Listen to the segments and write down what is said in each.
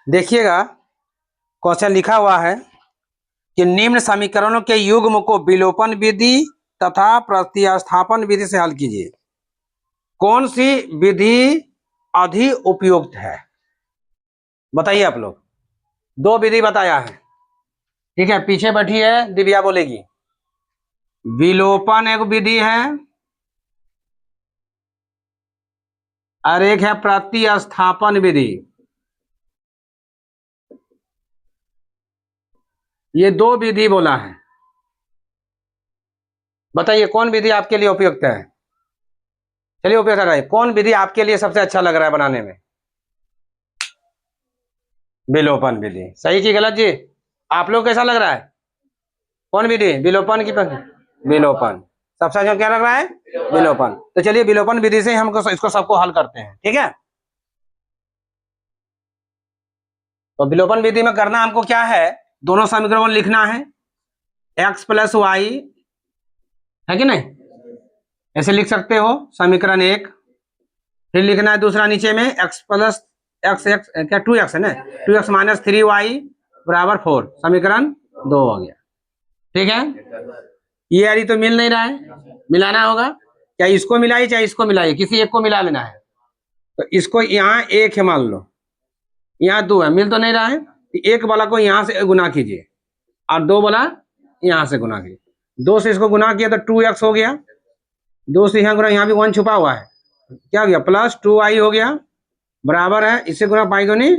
देखिएगा, क्वेश्चन लिखा हुआ है कि निम्न समीकरणों के युग्म को विलोपन विधि तथा प्रतिस्थापन विधि से हल कीजिए। कौन सी विधि अधिक उपयुक्त है? बताइए आप लोग। दो विधि बताया है, ठीक है। पीछे बैठी है दिव्या, बोलेगी। विलोपन एक विधि है और एक है प्रतिस्थापन विधि। ये दो विधि बोला है। बताइए कौन विधि आपके लिए उपयुक्त है। चलिए उपयुक्त है, कौन विधि आपके लिए सबसे अच्छा लग रहा है बनाने में? विलोपन विधि। सही की गलत जी? आप लोग कैसा लग रहा है? कौन विधि? विलोपन की विलोपन सबसे अच्छा क्या लग रहा है? विलोपन। तो चलिए विलोपन विधि से हमको इसको सबको हल करते हैं, ठीक है। तो विलोपन विधि में करना हमको क्या है, दोनों समीकरणों को लिखना है। x प्लस वाई है कि नहीं, ऐसे लिख सकते हो समीकरण एक। फिर लिखना है दूसरा नीचे में x प्लस एक्स एक्स क्या 2x है ना, 2x माइनस 3y बराबर 4। समीकरण 2 हो गया, ठीक है। ये यारी तो मिल नहीं रहा है, मिलाना होगा। क्या इसको मिलाइए चाहे इसको मिलाइए, किसी एक को मिला लेना है। तो इसको यहाँ एक है मान लो, यहाँ 2 है, मिल तो नहीं रहा है। एक वाला को यहाँ से गुना कीजिए और 2 वाला यहाँ से गुना कीजिए। 2 से इसको गुना किया तो 2x हो गया। 2 से यहाँ गुना, यहाँ भी 1 छुपा हुआ है, क्या हो गया? प्लस 2y हो गया बराबर है, इससे गुना पाई दूनी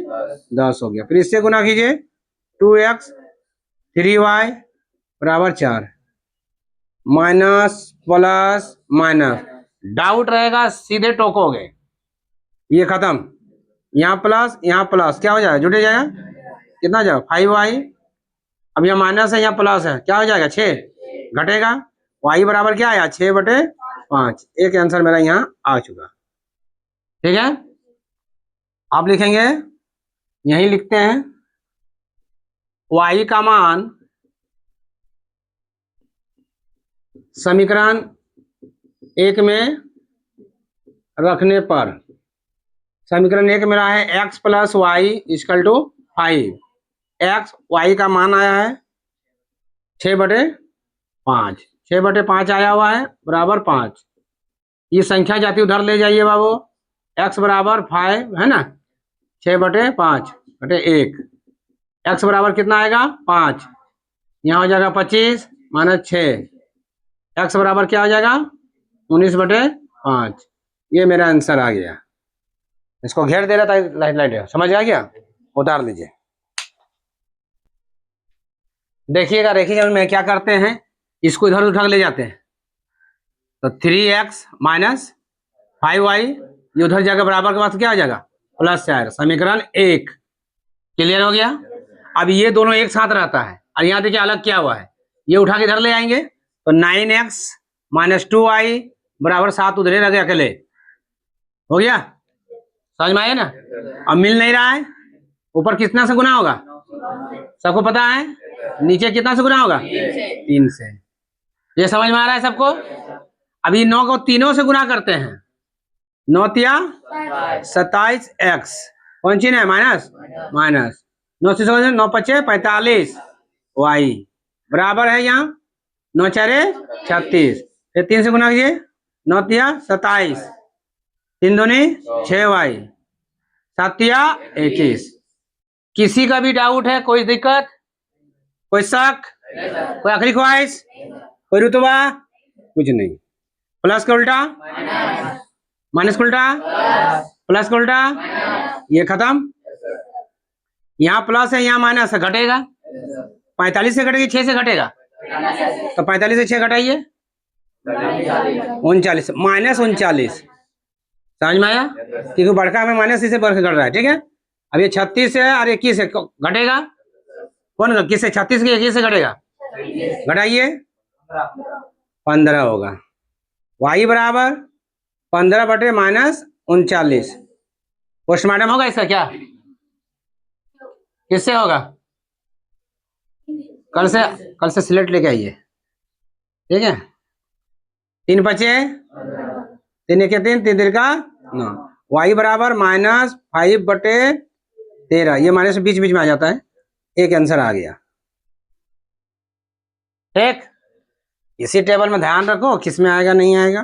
10 हो गया। फिर इससे गुना कीजिए 2x 3y बराबर 4। माइनस प्लस माइनस, डाउट रहेगा सीधे टोकोगे, ये खत्म। यहाँ प्लस क्या हो जाएगा? जुड़ जाएगा, कितना जाएगा? 5y। अब यहाँ माइनस है, यहाँ प्लस है, क्या हो जाएगा? 6 घटेगा। y बराबर क्या आया? 6/5। एक आंसर मेरा यहाँ आ चुका, ठीक है। आप लिखेंगे, यही लिखते हैं y का मान समीकरण एक में रखने पर, समीकरण एक मेरा है x plus y equal to 5। x y का मान आया है 6/5। 6/5 आया हुआ है बराबर 5। ये संख्या जाती उधर ले जाइए बाबू। x बराबर 5 है ना, 6/5/1। x बराबर कितना आएगा? 5। यहाँ हो जाएगा 25 माइनस 6। x बराबर क्या हो जाएगा? 19/5। ये मेरा आंसर आ गया। इसको घेर दे रहा था लाइट लाइट, समझ आ गया? उतार लीजिए। देखिएगा मैं क्या करते हैं, इसको इधर उठा ले जाते हैं। तो 3x माइनस 5y ये उधर जाकर बराबर के बाद क्या हो जाएगा? +4। समीकरण 1 क्लियर हो गया। अब ये दोनों एक साथ रहता है और यहाँ देखिए अलग क्या हुआ है, ये उठा के इधर ले आएंगे तो 9x माइनस 2y बराबर 7 उधरे रह गए अकेले, हो गया। समझ में आया ना? अब मिल नहीं रहा है, ऊपर कितना से गुना होगा सबको पता है, नीचे कितना से गुना होगा? 3 से। ये समझ में आ रहा है सबको? अभी 9 को तीनों से गुना करते हैं। 9 तिया 27x, कौन चीज है? माइनस 9 से 9 5 45 y बराबर है यहाँ 9 4 36। फिर 3 से गुना कीजिए, 9 तिया 27, 3 दूनी 6y, 7 तिया 21। किसी का भी डाउट है? कोई दिक्कत, कोई शक, कोई आखिरी ख्वाहिश, कोई रुतबा? कुछ नहीं। प्लस का उल्टा माइनस का उल्टा, प्लस का उल्टा, ये खत्म। यहाँ प्लस है यहाँ माइनस है, घटेगा। 45 से घटेगी 6 से घटेगा, तो 45 से 6 घटाइए 39 माइनस 39। समझ में आया? क्योंकि बड़का में माइनस इसे बढ़ के घट रहा है, ठीक है। अब ये 36 है और 21 से घटेगा, कौन किससे? 36 के 21 से घटेगा, घटाइए 15 होगा। y बराबर 15/-39। पोस्टमार्टम होगा इसका क्या? किससे होगा? कल से सिलेट लेके आइए, ठीक है। 3 बचे, 3 1 3 3 3 का 9। y बराबर -5/, 13, ये माइनस बीच बीच में आ जाता है, एक आंसर आ गया। ठीक, इसी टेबल में ध्यान रखो किस में आएगा नहीं आएगा।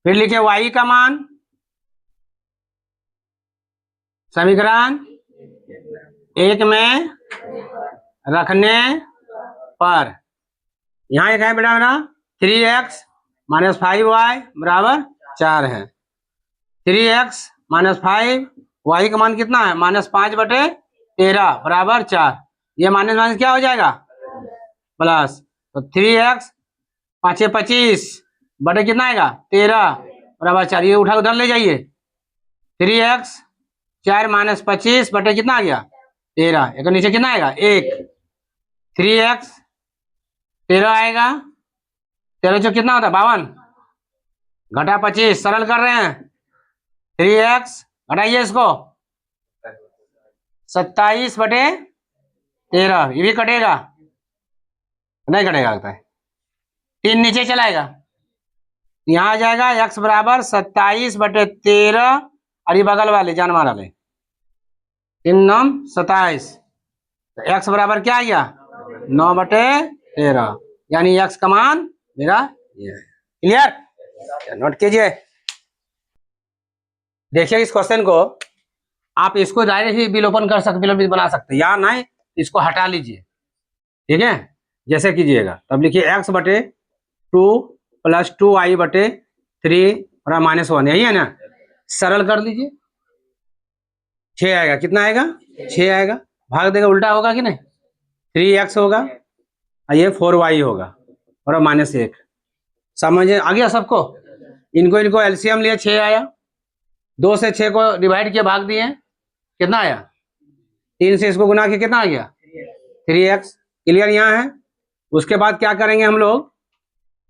फिर लिखे y का मान समीकरण 1 में रखने पर, यहां एक है बेटा मेरा 3x माइनस 5y बराबर 4 है। 3x माइनस 5, y का मान कितना है -5/13 बराबर 4। ये माइनस माइनस क्या हो जाएगा प्लस, तो 3x 5 25 बटे कितना आएगा 13 बराबर 4। ये उठा उधर ले जाइए, 3x 4 माइनस 25 बटे कितना आ गया 13, एक नीचे कितना आएगा 1, 3x 13 आएगा, 13 जो कितना होता है 52 घटा 25, सरल कर रहे हैं 3x घटाइए इसको 27/13, ये भी कटेगा नहीं कटेगा लगता है, 3 नीचे चलाएगा, यहाँ आ जाएगा x बराबर 27/13 और ये बगल वाले जान मारा ले 3 9 27, तो x बराबर क्या आ गया 9/13, यानी x का मान मेरा ये है। क्लियर, नोट कीजिए। देखिए इस क्वेश्चन को आप इसको डायरेक्ट ही विलोपन कर सकते, विलोपित बना सकते, या नहीं इसको हटा लीजिए। ठीक है, जैसे कीजिएगा तब लिखिए x/2 + 2y/3 और -1, यही है ना, सरल कर लीजिए 6 आएगा, कितना आएगा 6 आएगा, भाग देगा उल्टा होगा कि नहीं, 3x होगा और ये 4y होगा और -1। समझ आ गया सबको, इनको एलसीएम लिए 6 आया, 2 से 6 को डिवाइड किया भाग दिए कितना आया, 3 से इसको गुना किया कितना आ गया 3x। क्लियर यहाँ है। उसके बाद क्या करेंगे हम लोग,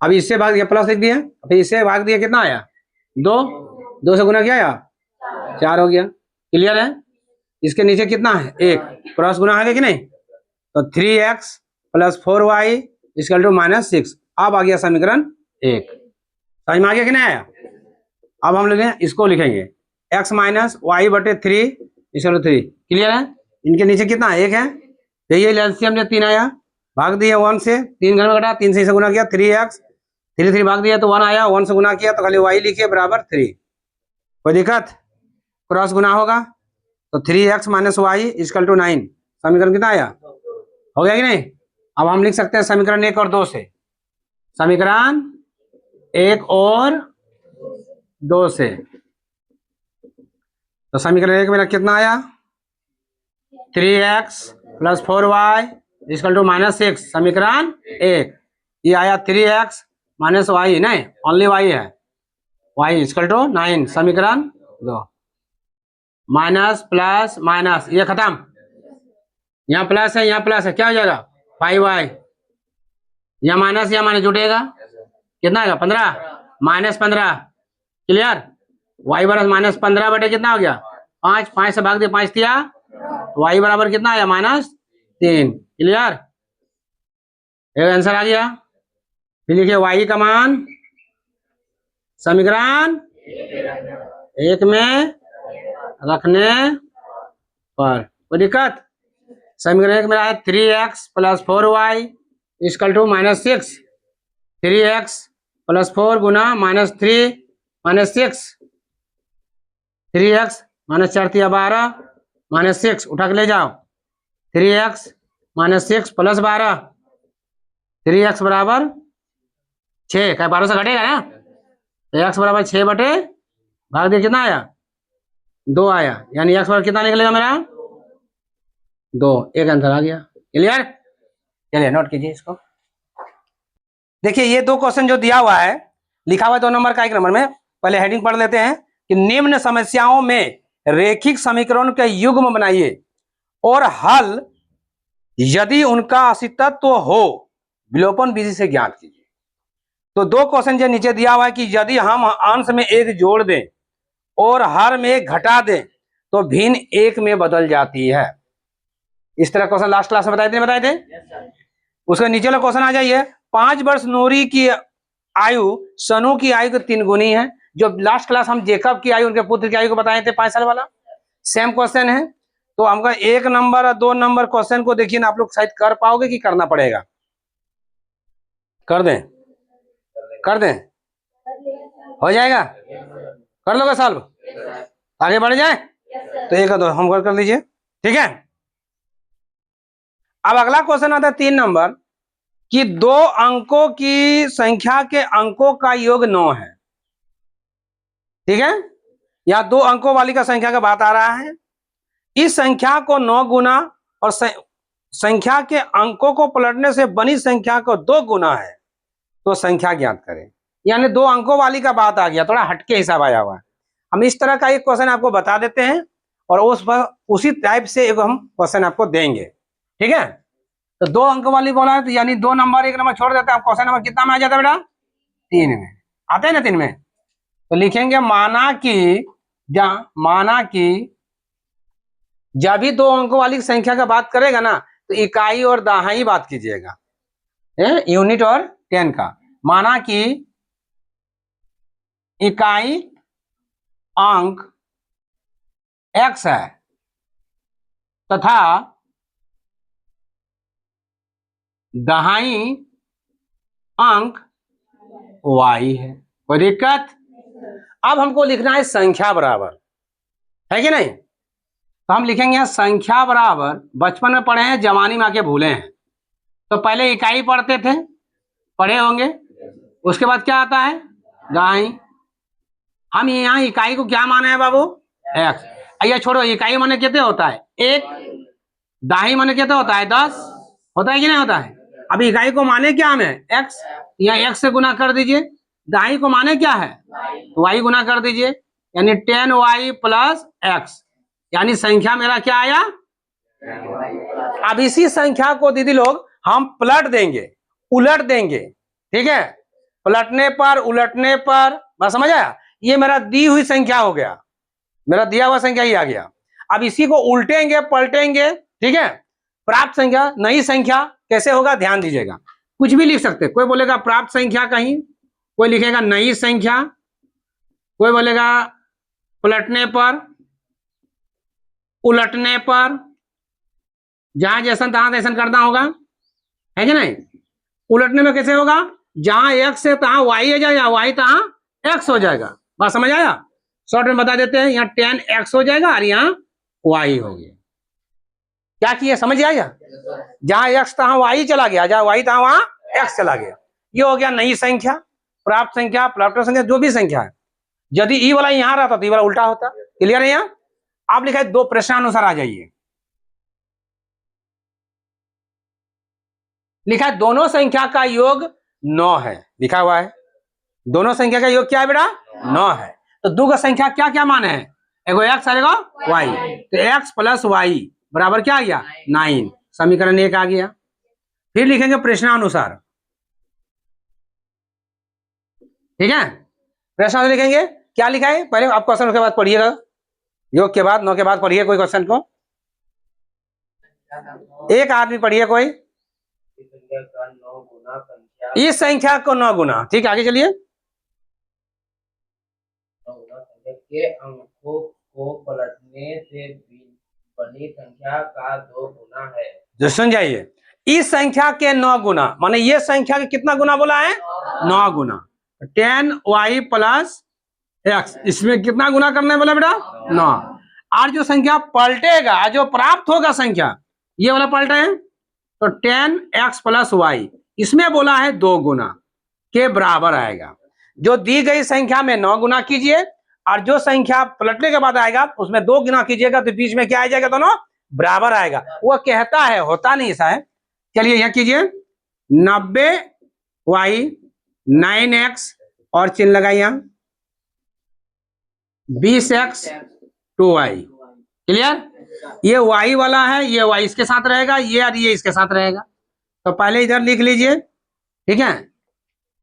अब इससे भाग दिया प्लस लिख दिया, फिर इससे भाग दिया कितना आया 2, 2 से गुना किया आया 4 हो गया। क्लियर है। इसके नीचे कितना है 1, क्रॉस गुना है कि नहीं, तो 3x + 4y = -6। अब आ गया समीकरण 1, समझ में आ गया कि नहीं आया। अब हम लोग इसको लिखेंगे x - y/3 = 3। क्लियर है। इनके नीचे कितना 1 है, यही एलसीएम ने 3 आया, भाग दिया 1 से, 3 घर में घटा, 3 से इसे गुना किया 3x, 3 भाग दिया तो 1 आया, 1 से गुना किया तो खाली y लिखिए बराबर 3। कोई दिक्कत, क्रॉस गुना होगा तो 3x - y = 9। समीकरण कितना आया, हो गया कि नहीं। अब हम लिख सकते हैं समीकरण 1 और 2 से, समीकरण 1 और 2 से, तो समीकरण 1 मेरा कितना आया 3x + 4y = -6। समीकरण 1 ये आया 3x - y, नहीं ओनली y है, y = 9। समीकरण 2 माइनस प्लस माइनस, ये खत्म, यहाँ प्लस है यहाँ प्लस है, क्या हो जाएगा 5y, यहाँ माइनस या माइनस जुटेगा कितना आएगा 15 -15। क्लियर, y बराबर -15 बटे कितना हो गया 5, 5 से भाग दिया 5 दिया, y बराबर कितना आया -3। क्लियर, एक आंसर आ गया। फिर लिखिए y का मान समीकरण 1 में रखने पर, कोई दिक्कत। समीकरण 1 में आया 3x + 4y = -6, 3x + 4 गुना -3 -6, 3x -4 × 12 -6, उठा के ले जाओ 3x - 6 + 12, 3x बराबर 6, क्या 12 से घटेगा ना, तो x बराबर 6 बटे भाग दिया कितना आया 2 आया, यानी x बराबर कितना निकलेगा मेरा 2। एक आंसर आ गया। क्लियर, चलिए नोट कीजिए इसको। देखिए ये 2 क्वेश्चन जो दिया हुआ है, लिखा हुआ है 2 नंबर का 1 नंबर में, पहले हेडिंग पढ़ लेते हैं कि निम्न समस्याओं में रेखिक समीकरण के युग्म बनाइए और हल यदि उनका अस्तित्व हो विलोपन विधि से ज्ञात कीजिए। तो 2 क्वेश्चन जो नीचे दिया हुआ है कि यदि हम अंश में 1 जोड़ दें और हर में 1 घटा दें तो भिन्न 1 में बदल जाती है। इस तरह क्वेश्चन लास्ट क्लास में बताए थे। उसके नीचे वाला क्वेश्चन आ जाइए, 5 वर्ष नूरी की आयु सनु की आयु के 3 गुनी है। जो लास्ट क्लास हम जेकब की आयु उनके पुत्र की आयु को बताए थे 5 साल वाला, सेम क्वेश्चन है। तो हमको 1 नंबर और 2 नंबर क्वेश्चन को देखिए ना, आप लोग शायद कर पाओगे कि करना पड़ेगा? कर दें? कर दें? हो जाएगा? कर लोगे सॉल्व? आगे बढ़ जाए? तो एक दो होमवर्क कर लीजिए, ठीक है। अब अगला क्वेश्चन आता है 3 नंबर कि 2 अंकों की संख्या के अंकों का योग 9 है, ठीक है। या 2 अंकों वाली का संख्या का बात आ रहा है। इस संख्या को 9 गुना और संख्या के अंकों को पलटने से बनी संख्या को 2 गुना है, तो संख्या ज्ञात करें। यानी 2 अंकों वाली का बात आ गया, थोड़ा हटके हिसाब आया हुआ है। हम इस तरह का एक क्वेश्चन आपको बता देते हैं और उसी टाइप से एक हम क्वेश्चन आपको देंगे, ठीक है। तो 2 अंक वाली बोला है, तो यानी 2 नंबर 1 नंबर छोड़ देते हैं। क्वेश्चन नंबर कितना में आ जाता है बेटा? 3 में आते हैं ना, 3 में। तो लिखेंगे माना कि जब भी 2 अंकों वाली संख्या का बात करेगा ना, तो इकाई और दहाई बात कीजिएगा, यूनिट और 10 का। माना कि इकाई अंक x है तथा दहाई अंक y है, कोई दिक्कत? अब हमको लिखना है संख्या बराबर, है कि नहीं। तो हम लिखेंगे संख्या बराबर, बचपन में पढ़े हैं, जवानी में आके भूले हैं। तो पहले इकाई पढ़ते थे, पढ़े होंगे। उसके बाद क्या आता है? दहाई। हम यहाँ इकाई को क्या माने हैं बाबू? x। ये छोड़ो, इकाई माने कितने होता है? 1। दहाई माने कितने होता है? 10। होता है कि नहीं होता है? अब इकाई को माने क्या हमें? x। यहाँ x से गुना कर दीजिए। दहाई को माने क्या है? y गुना कर दीजिए, यानी 10y प्लस x, यानी संख्या मेरा क्या आया? अब इसी संख्या को दीदी लोग हम पलट देंगे, उलट देंगे, ठीक है। पलटने पर उलटने पर, बस समझ आया? ये मेरा दी हुई संख्या हो गया, मेरा दिया हुआ संख्या ही आ गया। अब इसी को उल्टेंगे पलटेंगे, ठीक है। प्राप्त संख्या, नई संख्या कैसे होगा ध्यान दीजिएगा। कुछ भी लिख सकते, कोई बोलेगा प्राप्त संख्या कहीं, कोई लिखेगा नई संख्या, कोई बोलेगा पलटने पर, उलटने पर, जहां जैसा तहां तैसा करना होगा, है कि नहीं। उलटने में कैसे होगा? जहां x है तहां y आ जाएगा, y तहां x हो जाएगा। बात समझ आया? शॉर्ट में बता देते हैं, यहाँ 10x हो जाएगा और यहाँ y हो गया। क्या किया समझ आया? जहां x तहां y चला गया, जहां y तहां वहां x चला गया। ये हो गया नई संख्या, प्राप्त संख्या, प्राप्त संख्या, जो भी संख्या है। यदि ई वाला यहां रहता तो ई वाला उल्टा होता। क्लियर है? यहाँ आप लिखा है 2 प्रश्नानुसार आ जाइए। लिखा है दोनों संख्या का योग 9 है, लिखा हुआ है। दोनों संख्या का योग क्या है बेटा? 9 है। तो दो का संख्या क्या क्या माने हैं? एगो x और एगो y। तो x प्लस y बराबर क्या आ गया? 9। समीकरण 1 आ गया। फिर लिखेंगे प्रश्नानुसार, ठीक है। प्रश्नानुसार लिखेंगे, क्या लिखा है? पहले आप क्वेश्चन के बाद पढ़िएगा, योग के बाद 9 के बाद पढ़िए कोई क्वेश्चन को। एक आदमी पढ़िए कोई। इस संख्या को 9 गुना, ठीक है। आगे चलिए। के अंकों को पलटने से बनी संख्या का 2 गुना है। जो सुन जाइए, इस संख्या के 9 गुना, माने ये संख्या के कितना गुना बोला है? 9 गुना। 10y प्लस x, इसमें कितना गुना करना है बोला बेटा? 9। और जो संख्या पलटेगा, जो प्राप्त होगा संख्या, ये वाला पलटा है, तो 10x प्लस y, इसमें बोला है 2 गुना के बराबर आएगा। जो दी गई संख्या में 9 गुना कीजिए और जो संख्या पलटने के बाद आएगा उसमें 2 गुना कीजिएगा, तो बीच में क्या आ जाएगा? दोनों बराबर आएगा। वो कहता है, होता नहीं ऐसा है। चलिए यह कीजिए, 90y 9x और चिन्ह लगाइए यहां, 20x 2y। क्लियर? ये y वाला है, ये y इसके साथ रहेगा, ये और ये इसके साथ रहेगा। तो पहले इधर लिख लीजिए, ठीक है।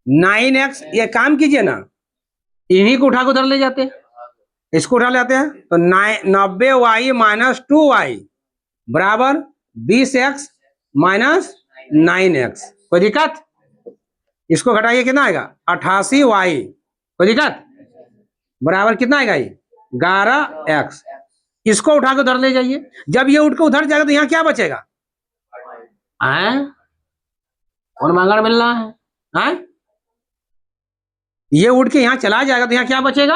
9x, ये काम कीजिए ना, इन्हीं को उठा के उधर ले जाते हैं, इसको उठा लेते हैं। तो 90y माइनस 2y बराबर 20x माइनस 9x। कोई दिक्कत? इसको घटाइए, कितना आएगा? 88y। कोई दिक्कत? बराबर कितना आएगा? ये 11x। इसको उठा के उधर ले जाइए। जब ये उठ के उधर जाएगा तो यहाँ क्या बचेगा? हैं? कौन मांगड़ मिल रहा है? हैं? ये उठ के यहाँ चला जाएगा तो यहाँ क्या बचेगा?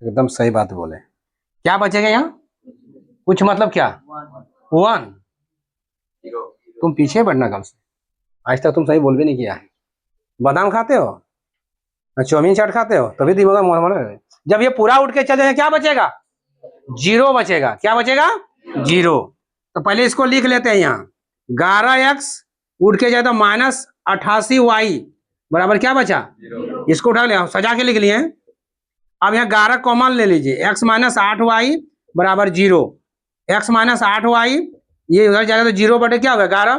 एकदम सही बात बोले। क्या बचेगा यहाँ? कुछ मतलब क्या? 1। तुम पीछे बढ़ना कम से। आज तक तुम सही बोल भी नहीं किया है। बादाम खाते हो, चाउमीन चाट खाते हो, तभी दिमाग में। जब ये पूरा उठ के चल जाएगा क्या बचेगा? 0 बचेगा। क्या बचेगा? 0। तो पहले इसको लिख लेते हैं यहाँ। 11x उठ के जाए तो -88y बराबर क्या बचा? 0। इसको उठा ले, सजा के लिख लिए। अब यहाँ 11 कॉमन ले लीजिए। x - 8y बराबर 0। x - 8y ये उधर जाएगा तो 0 बटे क्या होगा? 11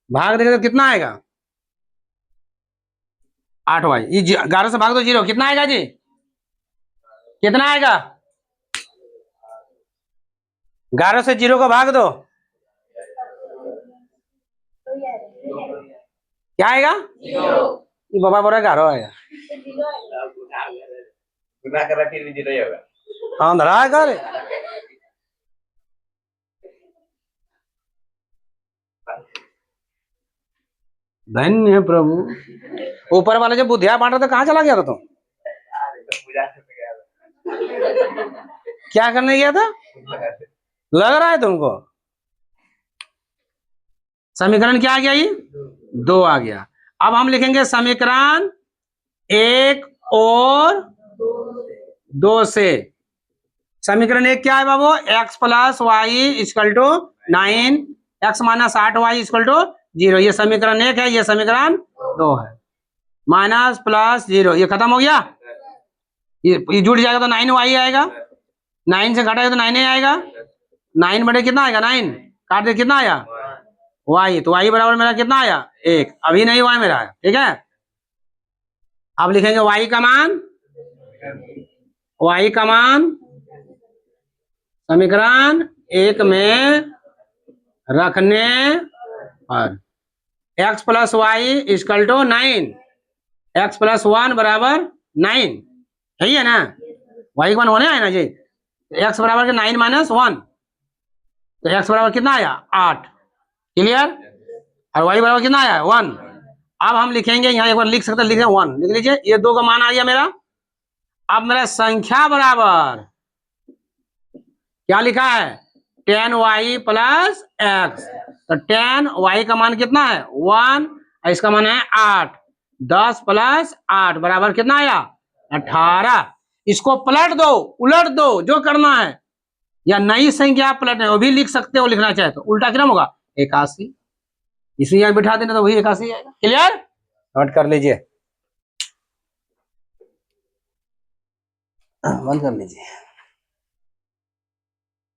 भाग देगा तो कितना आएगा? 8y। ये 11 से भाग दो 0, कितना आएगा जी? कितना आएगा? 11 से 0 को भाग दो, क्या आएगा? ये बाबा बोला 11 आएगा। गुना करा फिर भी 0 ही होगा। हाँ धरा है घर। धन्य है प्रभु। ऊपर वाले जब बुद्धिया बांट रहे थे कहाँ चला गया था तुम? क्या करने गया था? लग रहा है तुमको? समीकरण क्या आ गया? ये 2 आ गया। अब हम लिखेंगे समीकरण 1 और 2 से। समीकरण 1 क्या है बाबू? x + y = 9, x - 8y = 0। ये समीकरण 1 है, ये समीकरण 2 है। माइनस प्लस 0 ये खत्म हो गया। ये जुड़ जाएगा तो 9y आएगा। 9 से घटाएगा तो 9 आएगा। 9 बटे कितना आएगा? 9 काट दे, कितना आया? y। तो y बराबर मेरा कितना आया? 1। अभी नहीं y मेरा है, ठीक है। अब लिखेंगे y का मान समीकरण 1 में रखने पर x + y = 9, x + 1 बराबर 9, सही है ना? y का मान होने आए ना जी। x बराबर के 9 - 1 तो x बराबर कितना आया? 8। क्लियर? और y बराबर कितना आया? 1। अब हम लिखेंगे यहाँ, एक बार लिख सकते, लिखे 1 लिख लीजिए। ये 2 का मान आ गया मेरा। अब मेरा संख्या बराबर क्या लिखा है? 10y + x। तो 10y का मान कितना है? 1। इसका मान है 8। 10 + 8 बराबर कितना आया? 18। इसको पलट दो, उलट दो, जो करना है, या नई संख्या पलटना है वो भी लिख सकते हो। लिखना चाहे तो उल्टा कितना होगा? 81। इसे यहाँ बिठा देना तो वही 81 आएगा। क्लियर? नोट कर लीजिए, बंद कर लीजिए।